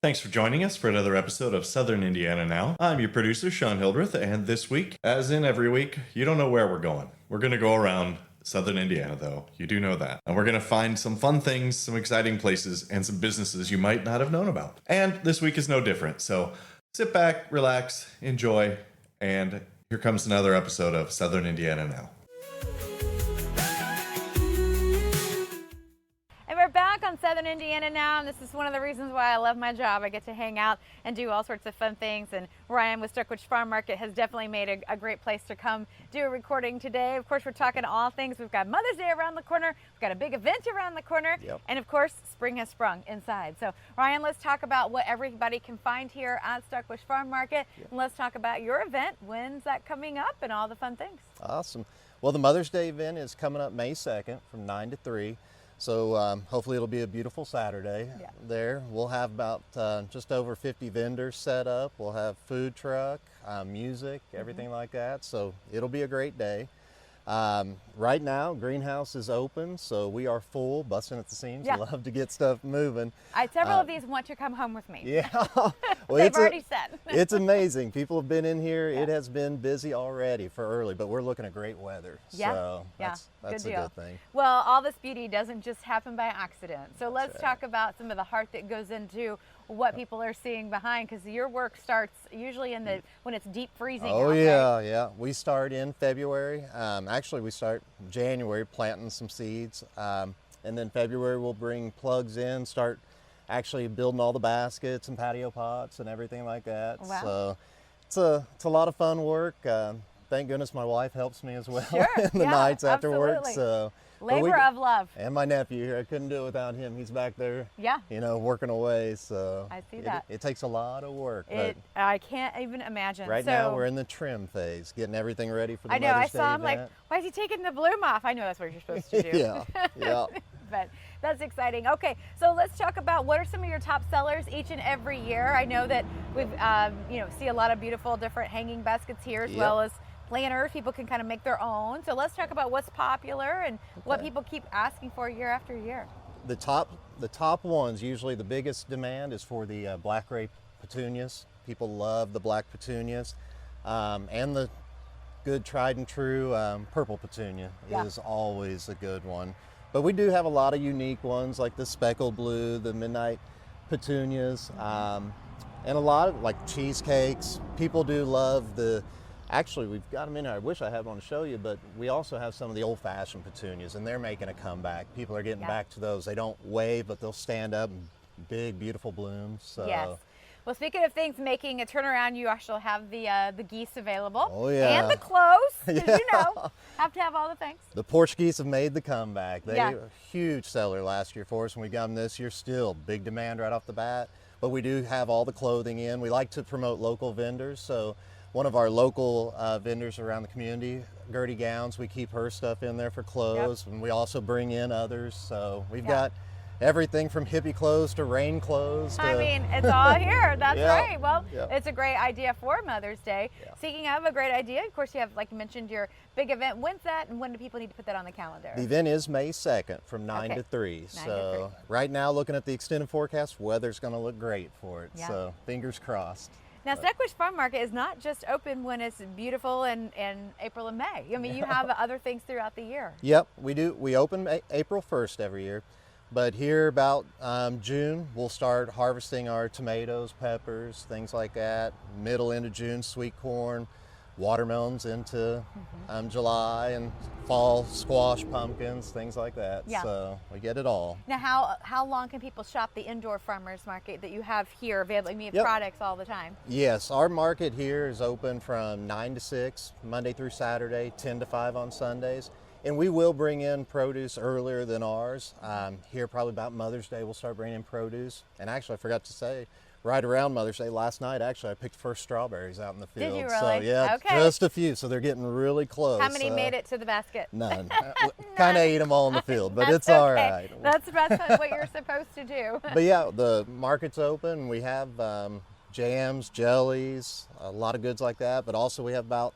Thanks for joining us for another episode of Southern Indiana Now. I'm your producer, Sean Hildreth, and this week, as in every week, you don't know where we're going. We're going to go around Southern Indiana, though. You do know that. And we're going to find some fun things, some exciting places, and some businesses you might not have known about. And this week is no different. So sit back, relax, enjoy, and here comes another episode of Southern Indiana Now. And we're back on Southern Indiana Now, and this is one of the reasons why I love my job. I get to hang out and do all sorts of fun things, and Ryan with Stuckwish Farm Market has definitely made a great place to come do a recording today. Of course, we're talking all things. We've got Mother's Day around the corner, we've got a big event around the corner, and of course, spring has sprung inside. So Ryan, let's talk about what everybody can find here at Stuckwish Farm Market, and let's talk about your event. When's that coming up and all the fun things? Awesome. Well, the Mother's Day event is coming up May 2nd from 9 to 3. So hopefully it'll be a beautiful Saturday there. We'll have about just over 50 vendors set up. We'll have food truck, music, everything like that. So it'll be a great day. Right now, greenhouse is open, so we are full, busting at the seams. Love to get stuff moving. Several of these want to come home with me. Yeah. Well, They've already said. It's amazing. People have been in here. It has been busy already for early, but we're looking at great weather. So that's a good thing. Well, all this beauty doesn't just happen by accident. So let's talk about some of the heart that goes into what people are seeing behind, because your work starts usually when it's deep freezing. Oh yeah. We start in February. Actually, we start January planting some seeds, and then February we'll bring plugs in, start actually building all the baskets and patio pots and everything like that. Wow. So it's a lot of fun work. Thank goodness my wife helps me as well in the nights after work. So labor of love. And my nephew here, I couldn't do it without him. He's back there, working away. So I see that. It takes a lot of work. I can't even imagine. Right now we're in the trim phase, getting everything ready for the Mother's Day I saw him event. like, why is he taking the bloom off? I know that's what you're supposed to do. Yeah. But that's exciting. Okay, so let's talk about what are some of your top sellers each and every year. I know that we've see a lot of beautiful different hanging baskets here, as well as planters. People can kind of make their own. So let's talk about what's popular and what people keep asking for year after year. The top ones, usually the biggest demand is for the black ray petunias. People love the black petunias, and the good tried and true purple petunia is always a good one. But we do have a lot of unique ones like the speckled blue, the midnight petunias, and a lot of like cheesecakes. People do love actually we've got them in here. I wish I had one to show you, but we also have some of the old-fashioned petunias, and they're making a comeback. People are getting back to those. They don't wave, but they'll stand up in big, beautiful blooms. So. Yes. Well, speaking of things making a turnaround, you actually have the geese available. Oh, yeah. And the clothes, because have to have all the things. The Portuguese have made the comeback. They were a huge seller last year for us, and we got them this year. Still big demand right off the bat. But we do have all the clothing in. We like to promote local vendors, so one of our local vendors around the community, Gertie Gowns, we keep her stuff in there for clothes, and we also bring in others. So we've got everything from hippie clothes to rain clothes. I mean, it's all here. That's right. Well, it's a great idea for Mother's Day. Speaking of a great idea, of course, you have, like you mentioned, your big event. When's that, and when do people need to put that on the calendar? The event is May 2nd from 9 to 3. So right now, looking at the extended forecast, weather's going to look great for it. So fingers crossed. Now, Stuckwish Farm Market is not just open when it's beautiful in April and May. I mean, you have other things throughout the year. Yep, we do. We open April 1st every year. But here about June, we'll start harvesting our tomatoes, peppers, things like that. Middle into June, sweet corn, watermelons into July, and fall squash, pumpkins, things like that. So we get it all. Now, how long can people shop the indoor farmers market that you have here available? I mean, you have products all the time. Yes, our market here is open from 9 to 6, Monday through Saturday, 10 to 5 on Sundays. And we will bring in produce earlier than ours. Here probably about Mother's Day, we'll start bringing in produce. And actually, I forgot to say, right around Mother's Day last night, actually, I picked the first strawberries out in the field. Did you really? So yeah, just a few. So they're getting really close. How many made it to the basket? None. Kind of ate them all in the field, but it's all right. That's what you're supposed to do. But yeah, the market's open. We have jams, jellies, a lot of goods like that. But also we have about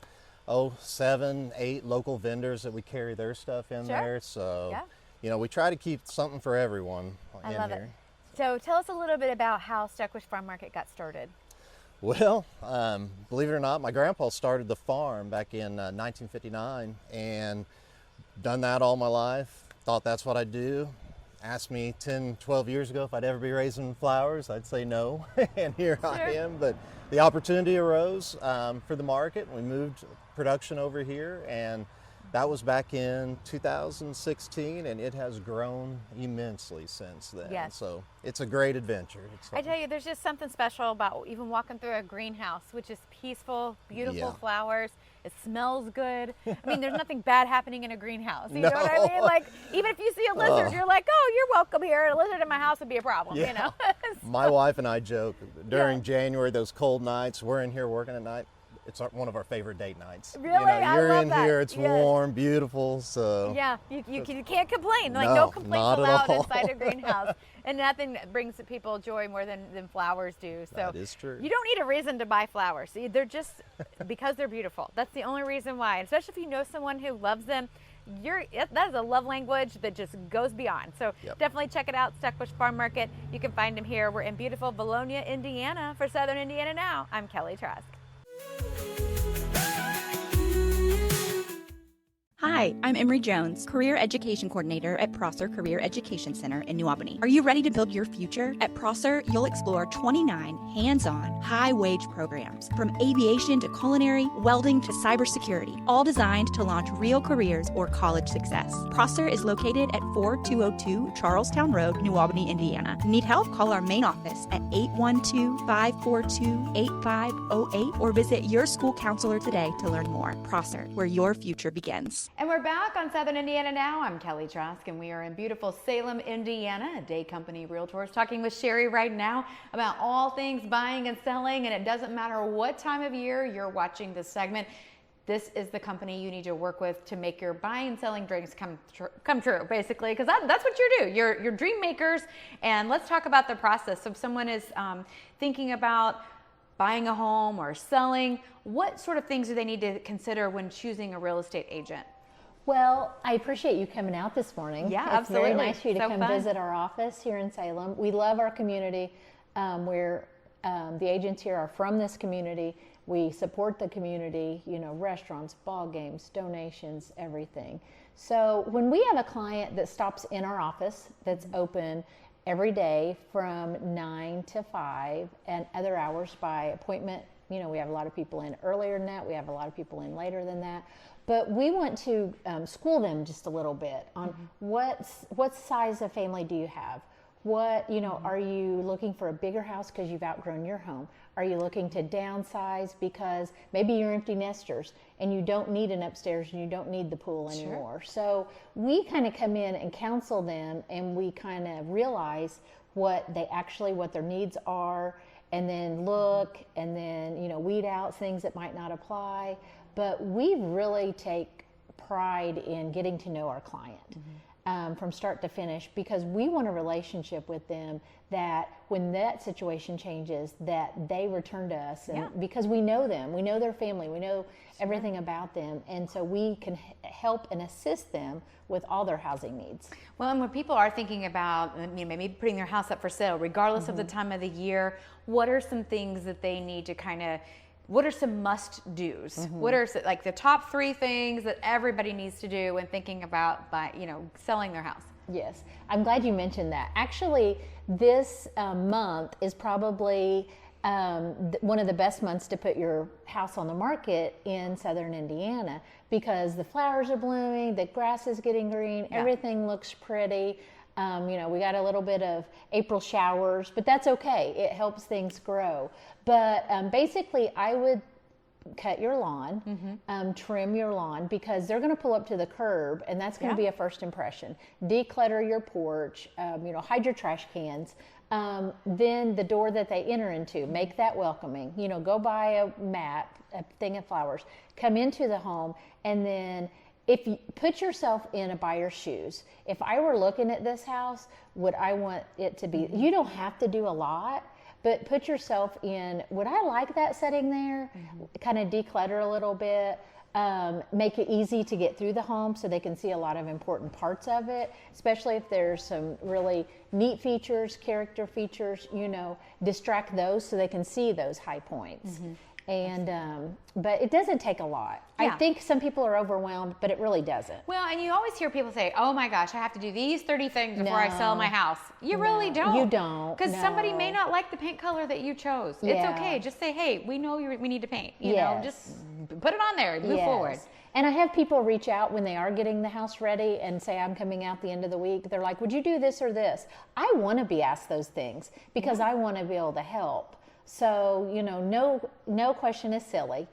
7, 8 local vendors that we carry their stuff in there. So, we try to keep something for everyone in here. So tell us a little bit about how Stuckwish Farm Market got started. Well, believe it or not, my grandpa started the farm back in 1959 and done that all my life. Thought that's what I'd do. Asked me 10, 12 years ago if I'd ever be raising flowers. I'd say no, and here I am. But the opportunity arose for the market. We moved production over here, and that was back in 2016, and it has grown immensely since then. Yes. So it's a great adventure. I tell you, there's just something special about even walking through a greenhouse, which is peaceful, beautiful flowers. It smells good. I mean, there's nothing bad happening in a greenhouse. You know what I mean? Like, even if you see a lizard, you're like, oh, you're welcome here. A lizard in my house would be a problem, you know? My wife and I joke during January, those cold nights, we're in here working at night. It's one of our favorite date nights. Really? You know, you're I love in that. here, it's warm, beautiful, so. Yeah, you can't complain. Like, no complaints not allowed at all. inside a greenhouse. And nothing brings people joy more than flowers do. So That is true. You don't need a reason to buy flowers. They're just because they're beautiful. That's the only reason why. Especially if you know someone who loves them. That is a love language that just goes beyond. So definitely check it out, Stuckwish Farm Market. You can find them here. We're in beautiful Bologna, Indiana. For Southern Indiana Now, I'm Kelly Trask. Hi, I'm Emery Jones, Career Education Coordinator at Prosser Career Education Center in New Albany. Are you ready to build your future? At Prosser, you'll explore 29 hands-on, high-wage programs, from aviation to culinary, welding to cybersecurity, all designed to launch real careers or college success. Prosser is located at 4202 Charlestown Road, New Albany, Indiana. Need help? Call our main office at 812-542-8508 or visit your school counselor today to learn more. Prosser, where your future begins. And we're back on Southern Indiana Now. I'm Kelly Trask, and we are in beautiful Salem, Indiana, at Day Company Realtors, talking with Sherry right now about all things buying and selling. And it doesn't matter what time of year you're watching this segment. This is the company you need to work with to make your buying and selling dreams come true, basically, because that's what you do. You're dream makers. And let's talk about the process. So if someone is thinking about buying a home or selling, what sort of things do they need to consider when choosing a real estate agent? Well, I appreciate you coming out this morning. Yeah, it's absolutely. Very nice of you to come fun. visit our office here in Salem. We love our community. The agents here are from this community. We support the community, restaurants, ball games, donations, everything. So when we have a client that stops in our office that's open every day from 9 to 5 and other hours by appointment, we have a lot of people in earlier than that. We have a lot of people in later than that. But we want to school them just a little bit on what size of family do you have? Are you looking for a bigger house because you've outgrown your home? Are you looking to downsize because maybe you're empty nesters and you don't need an upstairs and you don't need the pool anymore? Sure. So we kind of come in and counsel them, and we kind of realize what their needs are, and then look and then, weed out things that might not apply. But we really take pride in getting to know our client from start to finish, because we want a relationship with them that when that situation changes, that they return to us, and because we know them, we know their family, we know everything about them, and so we can help and assist them with all their housing needs. Well, and when people are thinking about maybe putting their house up for sale, regardless of the time of the year, what are some things that they need to what are some must-dos? What are like the top 3 things that everybody needs to do when thinking about selling their house? Yes, I'm glad you mentioned that. Actually, this month is probably one of the best months to put your house on the market in Southern Indiana, because the flowers are blooming, the grass is getting green, everything looks pretty. We got a little bit of April showers, but that's okay. It helps things grow. But basically, I would cut your lawn, trim your lawn, because they're going to pull up to the curb, and that's going to be a first impression. Declutter your porch, hide your trash cans. Then the door that they enter into, make that welcoming. Go buy a mat, a thing of flowers, come into the home, and then if you put yourself in a buyer's shoes, if I were looking at this house, would I want it to be, you don't have to do a lot, but put yourself in, would I like that setting there? Kind of declutter a little bit. make it easy to get through the home so they can see a lot of important parts of it, especially if there's some really neat features, character features, distract those so they can see those high points. And but it doesn't take a lot. Yeah. I think some people are overwhelmed, but it really doesn't. Well, and you always hear people say, oh my gosh, I have to do these 30 things before I sell my house. You really don't. You don't. Because somebody may not like the paint color that you chose. Yeah. It's okay. Just say, hey, we know we need to paint. You Yes. know, just put it on there. Move forward. And I have people reach out when they are getting the house ready and say, I'm coming out the end of the week. They're like, would you do this or this? I want to be asked those things because I want to be able to help. So, no question is silly.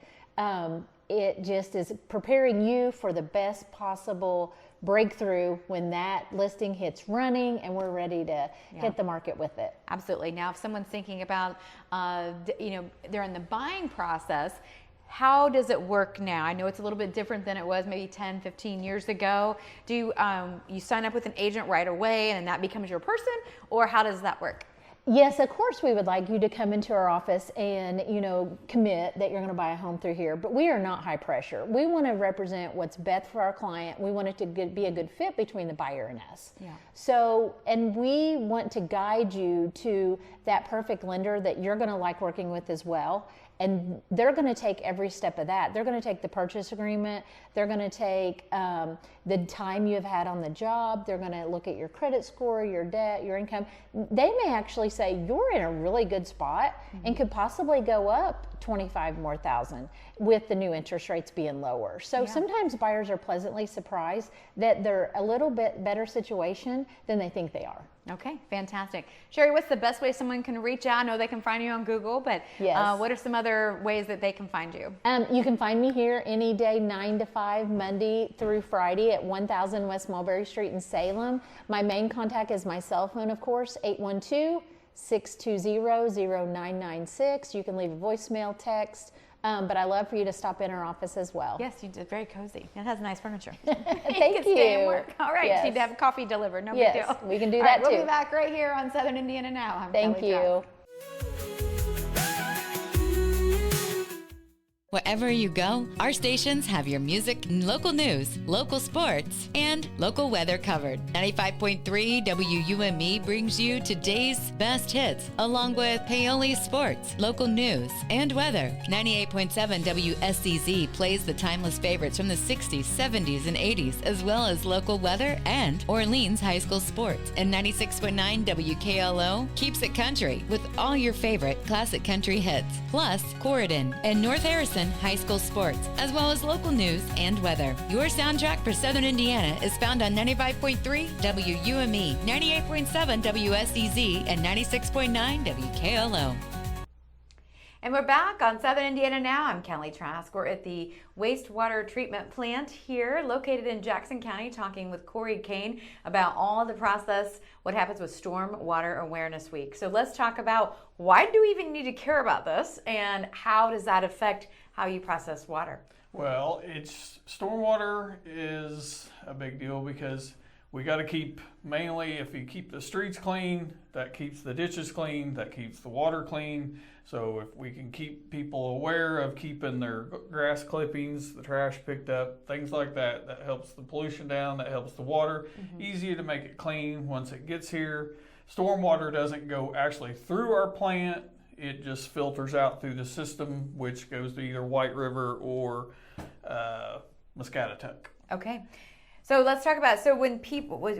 It just is preparing you for the best possible breakthrough when that listing hits running and we're ready to hit the market with it. Absolutely. Now, if someone's thinking about, they're in the buying process, how does it work now? I know it's a little bit different than it was maybe 10, 15 years ago. Do you sign up with an agent right away and that becomes your person, or how does that work? Yes, of course, we would like you to come into our office and, commit that you're going to buy a home through here. But we are not high pressure. We want to represent what's best for our client. We want it to be a good fit between the buyer and us. Yeah. So, and we want to guide you to that perfect lender that you're going to like working with as well. And they're going to take every step of that. They're going to take the purchase agreement. They're going to take the time you've had on the job. They're going to look at your credit score, your debt, your income. They may actually say you're in a really good spot and could possibly go up 25 more thousand with the new interest rates being lower. So sometimes buyers are pleasantly surprised that they're a little bit better situation than they think they are. Okay, fantastic. Sherry, what's the best way someone can reach out? I know they can find you on Google, but what are some other ways that they can find you? You can find me here any day, 9 to 5, Monday through Friday at 1000 West Mulberry Street in Salem. My main contact is my cell phone, of course, 812-620-0996. You can leave a voicemail, text. But I love for you to stop in our office as well. Yes, you did. Very cozy. It has nice furniture. Thank you. Stay and work. All right. Yes. You need to have coffee delivered. No big deal. We can do All that right, too. We'll be back right here on Southern Indiana Now. I'm Thank Kelly you. Trask. Wherever you go, our stations have your music, local news, local sports, and local weather covered. 95.3 WUME brings you today's best hits, along with Paoli sports, local news, and weather. 98.7 WSCZ plays the timeless favorites from the 60s, 70s, and 80s, as well as local weather and Orleans high school sports. And 96.9 WKLO keeps it country with all your favorite classic country hits, plus Corridon and North Harrison high school sports, as well as local news and weather. Your soundtrack for Southern Indiana is found on 95.3 WUME, 98.7 WSEZ, and 96.9 WKLO. And we're back on Southern Indiana Now. I'm Kelly Trask. We're at the wastewater treatment plant here located in Jackson County, talking with Corey Kane about all the process, what happens with Storm Water Awareness Week. So let's talk about why do we even need to care about this and how does that affect how you process water? Well, stormwater is a big deal because we got to keep, mainly if you keep the streets clean, that keeps the ditches clean, that keeps the water clean. So if we can keep people aware of keeping their grass clippings, the trash picked up, things like that, that helps the pollution down, that helps the water. Easier to make it clean once it gets here. Stormwater doesn't go actually through our plant. It just filters out through the system, which goes to either White River or Muscatatuck. Okay. So let's talk about, so when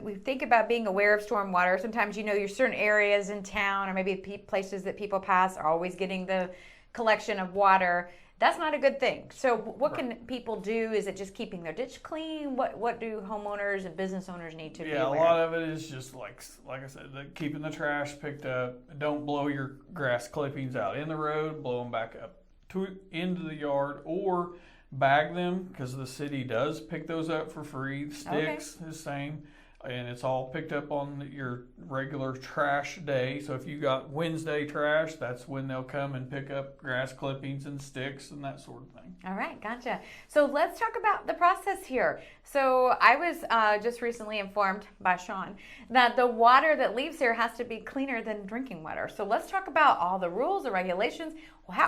we think about being aware of stormwater, sometimes you're certain areas in town or maybe places that people pass are always getting the collection of water. That's not a good thing. So what can people do? Is it just keeping their ditch clean? What do homeowners and business owners need to be aware of? Yeah, a lot of it is just like I said, keeping the trash picked up. Don't blow your grass clippings out in the road. Blow them back up into the yard, or bag them, because the city does pick those up for free. Sticks, the same. and it's all picked up on your regular trash day. So if you got Wednesday trash, that's when they'll come and pick up grass clippings and sticks and that sort of thing. All right, gotcha. So let's talk about the process here. So I was just recently informed by Sean that the water that leaves here has to be cleaner than drinking water. So let's talk about all the rules, the regulations.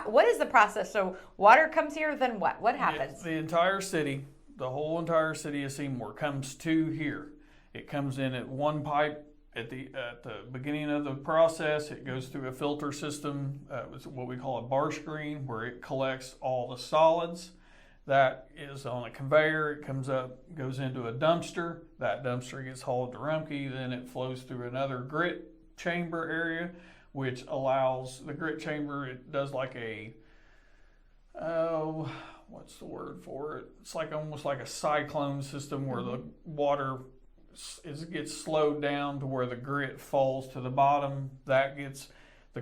What is the process? So water comes here, then what? What happens? Yes, the entire city, the whole entire city of Seymour comes to here. It comes in at one pipe at the beginning of the process. It goes through a filter system, what we call a bar screen, where it collects all the solids. That is on a conveyor. It comes up, goes into a dumpster. That dumpster gets hauled to Rumpke. Then it flows through another grit chamber area, which allows the grit chamber. It does like a what's the word for it? It's like almost like a cyclone system where the water gets slowed down to where the grit falls to the bottom. The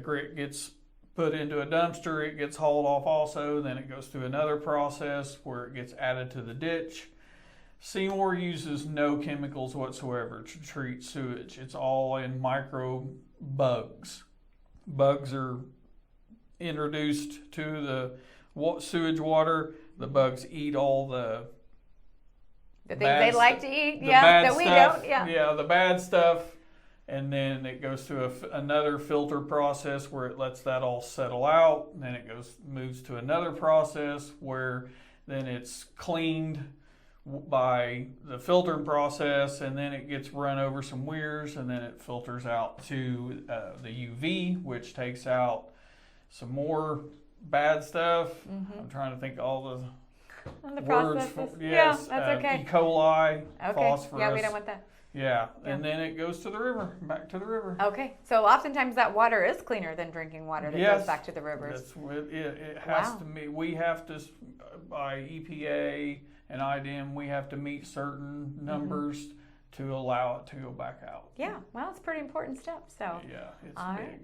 grit gets put into a dumpster. It gets hauled off also. Then it goes through another process where it gets added to the ditch. Seymour uses no chemicals whatsoever to treat sewage. It's all in micro bugs. Bugs are introduced to the sewage water. The bugs eat all the things they like to eat, that we don't, Yeah, the bad stuff. And then it goes through another filter process where it lets that all settle out. And then it moves to another process where then it's cleaned by the filtering process, and then it gets run over some weirs, and then it filters out to the UV, which takes out some more bad stuff. I'm trying to think of all the words. Yes, that's okay. E. coli, phosphorus. Yeah, we don't want that. Yeah, and then it goes to the river, back to the river. Okay, so oftentimes that water is cleaner than drinking water that goes back to the rivers. It has to meet. We have to, by EPA and IDM, we have to meet certain numbers to allow it to go back out. Yeah, well, it's a pretty important step. So yeah, it's all big. Right.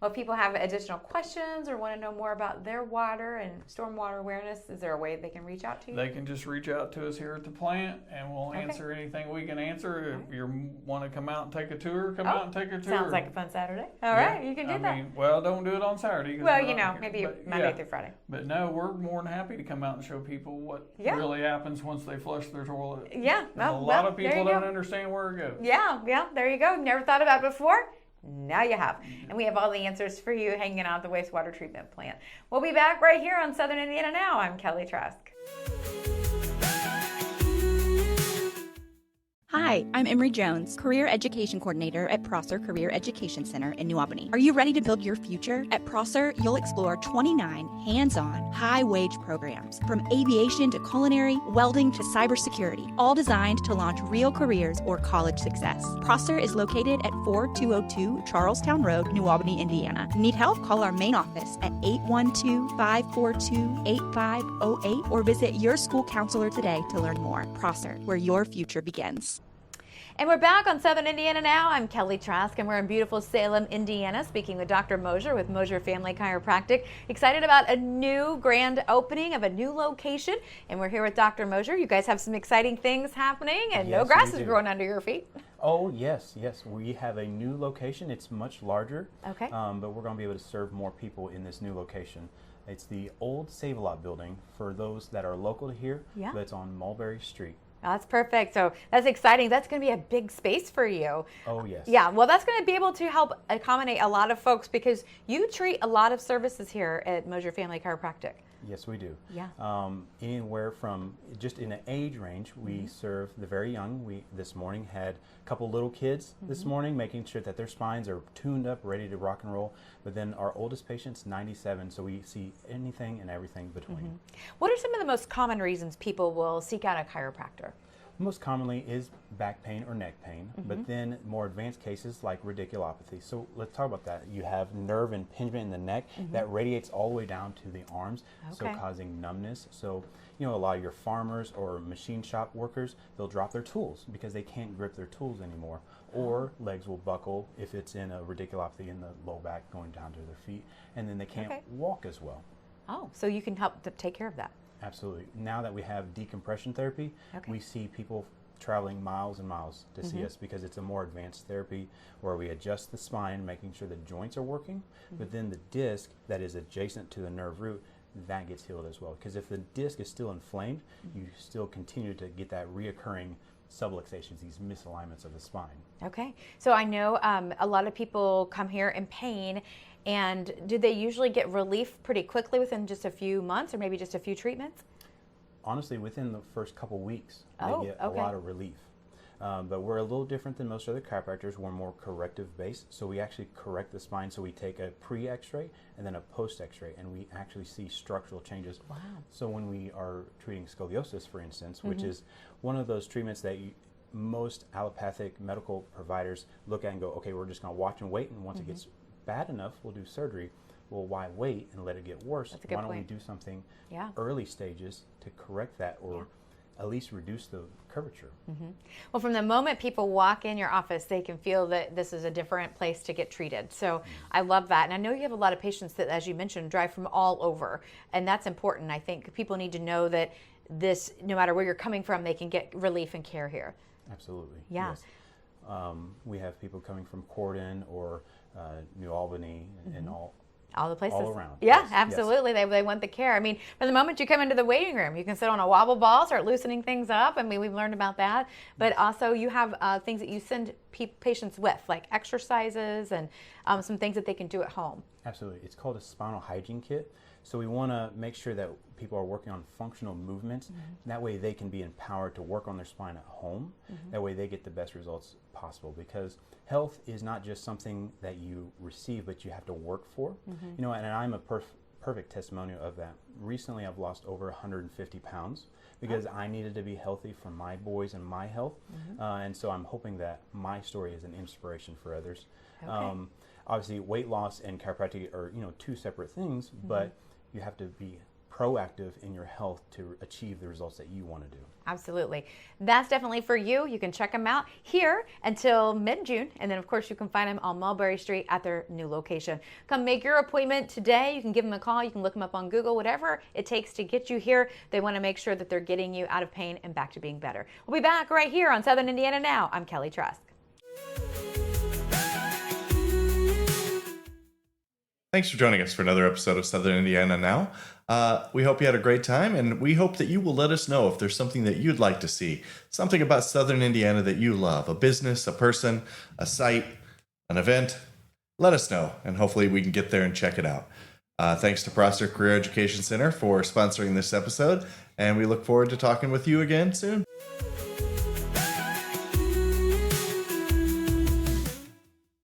Well, if people have additional questions or want to know more about their water and stormwater awareness, is there a way they can reach out to you? They can just reach out to us here at the plant, and we'll answer anything we can answer. If you want to come out and take a tour, come out and take a tour. Sounds like a fun Saturday. All right, you can do that. Well, don't do it on Saturday. Well, maybe Monday through Friday. But no, we're more than happy to come out and show people what really happens once they flush their toilet. Yeah. A lot of people don't understand where it goes. Yeah, there you go. Never thought about it before? Now you have. And we have all the answers for you hanging out at the wastewater treatment plant. We'll be back right here on Southern Indiana Now. I'm Kelly Trask. Hi, I'm Emery Jones, Career Education Coordinator at Prosser Career Education Center in New Albany. Are you ready to build your future? At Prosser, you'll explore 29 hands-on, high-wage programs, from aviation to culinary, welding to cybersecurity, all designed to launch real careers or college success. Prosser is located at 4202 Charlestown Road, New Albany, Indiana. Need help? Call our main office at 812-542-8508 or visit your school counselor today to learn more. Prosser, where your future begins. And we're back on Southern Indiana Now. I'm Kelly Trask, and we're in beautiful Salem, Indiana, speaking with Dr. Mosier with Mosier Family Chiropractic. Excited about a new grand opening of a new location, and we're here with Dr. Mosier. You guys have some exciting things happening, and no grass is growing under your feet. Oh, yes. We have a new location. It's much larger, okay. But we're going to be able to serve more people in this new location. It's the old Save-A-Lot building for those that are local to here. Yeah. That's on Mulberry Street. Oh, that's perfect. So that's exciting. That's going to be a big space for you. Oh, yes. Yeah, well, that's going to be able to help accommodate a lot of folks because you treat a lot of services here at Mosier Family Chiropractic. Yes, we do. Yeah. Anywhere from, just in an age range, we serve the very young. We this morning had a couple little kids this morning, making sure that their spines are tuned up, ready to rock and roll. But then our oldest patient's 97, so we see anything and everything between. What are some of the most common reasons people will seek out a chiropractor? Most commonly is back pain or neck pain, but then more advanced cases like radiculopathy. So let's talk about that. You have nerve impingement in the neck that radiates all the way down to the arms, so causing numbness. So, a lot of your farmers or machine shop workers, they'll drop their tools because they can't grip their tools anymore. Or legs will buckle if it's in a radiculopathy in the low back going down to their feet, and then they can't walk as well. Oh, so you can help to take care of that. Absolutely. Now that we have decompression therapy, we see people traveling miles and miles to see us because it's a more advanced therapy where we adjust the spine, making sure the joints are working, but then the disc that is adjacent to the nerve root, that gets healed as well. Because if the disc is still inflamed, you still continue to get that reoccurring subluxations, these misalignments of the spine. Okay, so I know a lot of people come here in pain, and do they usually get relief pretty quickly within just a few months or maybe just a few treatments? Honestly, within the first couple weeks, Oh, they get okay. a lot of relief. But we're a little different than most other chiropractors. We're more corrective based. So we actually correct the spine. So we take a pre-x-ray and then a post-x-ray, and we actually see structural changes. Wow. So when we are treating scoliosis, for instance, which is one of those treatments that most allopathic medical providers look at and go, okay, we're just going to watch and wait, and once it gets bad enough, we'll do surgery. Well, why wait and let it get worse? That's a good Why don't point. we do something Yeah. early stages to correct that, or at least reduce the curvature? Well, from the moment people walk in your office, they can feel that this is a different place to get treated. So I love that. And I know you have a lot of patients that, as you mentioned, drive from all over. And that's important. I think people need to know that this, no matter where you're coming from, they can get relief and care here. Absolutely. Yeah. Yes. We have people coming from Corden or New Albany and All the places. all around. Yeah, Yes, absolutely. They want the care. I mean, from the moment you come into the waiting room, you can sit on a wobble ball, start loosening things up. I mean, we've learned about that. But also you have things that you send patients with, like exercises and some things that they can do at home. Absolutely. It's called a spinal hygiene kit. So we want to make sure that people are working on functional movements. That way they can be empowered to work on their spine at home. That way they get the best results possible, because health is not just something that you receive, but you have to work for. You know, and I'm a perfect testimonial of that. Recently I've lost over 150 pounds because I needed to be healthy for my boys and my health. And so I'm hoping that my story is an inspiration for others. Okay. Obviously weight loss and chiropractic are, you know, two separate things, but you have to be proactive in your health to achieve the results that you want to do. Absolutely. That's definitely for you. You can check them out here until mid-June. And then, of course, you can find them on Mulberry Street at their new location. Come make your appointment today. You can give them a call. You can look them up on Google, whatever it takes to get you here. They want to make sure that they're getting you out of pain and back to being better. We'll be back right here on Southern Indiana Now. I'm Kelly Trask. Thanks for joining us for another episode of Southern Indiana Now. We hope you had a great time, and we hope that you will let us know if there's something that you'd like to see, something about Southern Indiana that you love, a business, a person, a site, an event. Let us know, and hopefully we can get there and check it out. Thanks to Prosser Career Education Center for sponsoring this episode, and we look forward to talking with you again soon.